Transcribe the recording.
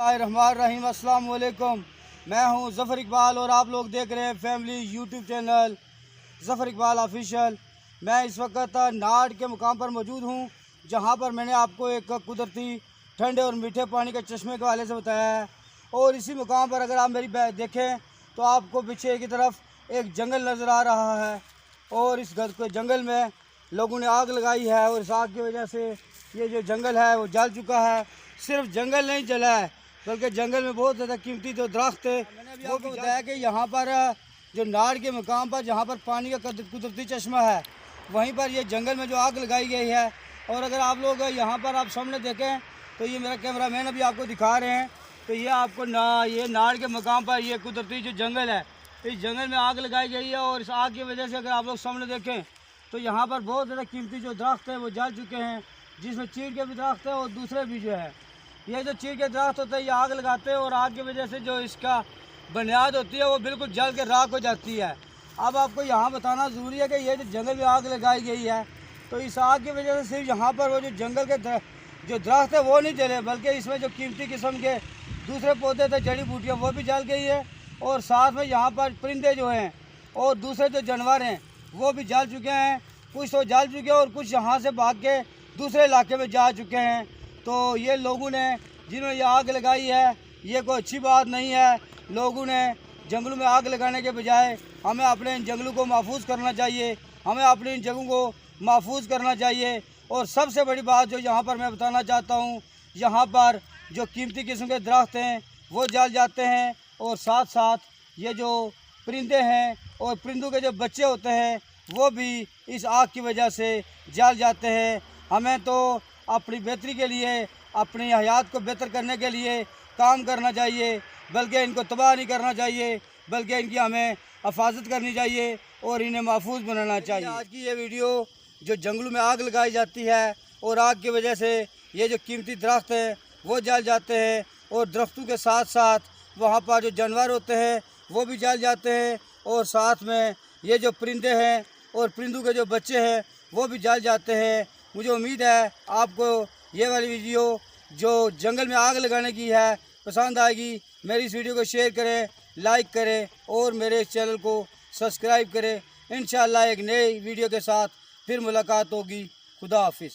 रहीम अस्सलाम वालेकुम। मैं हूं ज़फ़र इकबाल और आप लोग देख रहे हैं family YouTube channel Zafar Iqbal official. मैं इस वक्त नाड़ के मुकाम पर मौजूद हूं, जहां पर मैंने आपको एक कुदरती ठंडे और मीठे पानी के चश्मे के हवाले से बताया है। और इसी मुकाम पर अगर आप मेरी देखें तो आपको पीछे की तरफ एक जंगल नज़र आ रहा है और इस जंगल में लोगों ने आग लगाई है और इस आग की वजह से ये जो जंगल है वो जल चुका है। सिर्फ जंगल नहीं जला है बल्कि जंगल में बहुत ज़्यादा कीमती जो दरख्त है मैंने भी आपको बताया कि यहाँ पर जो नाड़ के मुकाम पर जहाँ पर पानी का कुदरती चश्मा है वहीं पर ये जंगल में जो आग लगाई गई है। और अगर आप लोग यहाँ पर आप सामने देखें तो ये मेरा कैमरामैन अभी आपको दिखा रहे हैं तो ये आपको ये नाड़ के मुकाम पर ये कुदरती जो जंगल है, इस जंगल में आग लगाई गई है। और इस आग की वजह से अगर आप लोग सामने देखें तो यहाँ पर बहुत ज़्यादा कीमती जो दरख्त है वो जल चुके हैं, जिसमें चीड़ के भी दरख्त है और दूसरे भी जो है। ये जो चीड़ के दरख्त होते हैं ये आग लगाते हैं और आग की वजह से जो इसका बुनियाद होती है वो बिल्कुल जल के राख हो जाती है। अब आपको यहाँ बताना ज़रूरी है कि ये जो जंगल में आग लगाई गई है तो इस आग की वजह से सिर्फ यहाँ पर वो जो जंगल के जो दरख्त है वो नहीं जले, बल्कि इसमें जो कीमती किस्म के दूसरे पौधे थे, जड़ी बूटियाँ, वो भी जल गई है। और साथ में यहाँ पर परिंदे जो हैं और दूसरे जो जानवर हैं वो भी जल चुके हैं। कुछ तो जल चुके हैं और कुछ यहाँ से भाग के दूसरे इलाके में जा चुके हैं। तो ये लोगों ने जिन्होंने ये आग लगाई है ये कोई अच्छी बात नहीं है। लोगों ने जंगलों में आग लगाने के बजाय हमें अपने इन जंगलों को महफूज करना चाहिए, हमें अपनी इन जगहों को महफूज करना चाहिए। और सबसे बड़ी बात जो यहाँ पर मैं बताना चाहता हूँ, यहाँ पर जो कीमती किस्म के दरख्त हैं वो जल जाते हैं और साथ साथ ये जो परिंदे हैं और परिंदों के जो बच्चे होते हैं वो भी इस आग की वजह से जल जाते हैं। हमें तो अपनी बेहतरी के लिए, अपनी हयात को बेहतर करने के लिए काम करना चाहिए, बल्कि इनको तबाह नहीं करना चाहिए, बल्कि इनकी हमें हिफाजत करनी चाहिए और इन्हें महफूज बनाना चाहिए। आज की ये वीडियो जो जंगलों में आग लगाई जाती है और आग की वजह से ये जो कीमती दरख्त हैं वो जल जाते हैं और दरख्तों के साथ साथ वहाँ पर जो जानवर होते हैं वो भी जल जाते हैं और साथ में ये जो परिंदे हैं और परिंदों के जो बच्चे हैं वो भी जल जाते हैं। मुझे उम्मीद है आपको ये वाली वीडियो जो जंगल में आग लगाने की है पसंद आएगी। मेरी इस वीडियो को शेयर करें, लाइक करें और मेरे इस चैनल को सब्सक्राइब करें। इंशाअल्लाह एक नई वीडियो के साथ फिर मुलाकात होगी। खुदा हाफिज़।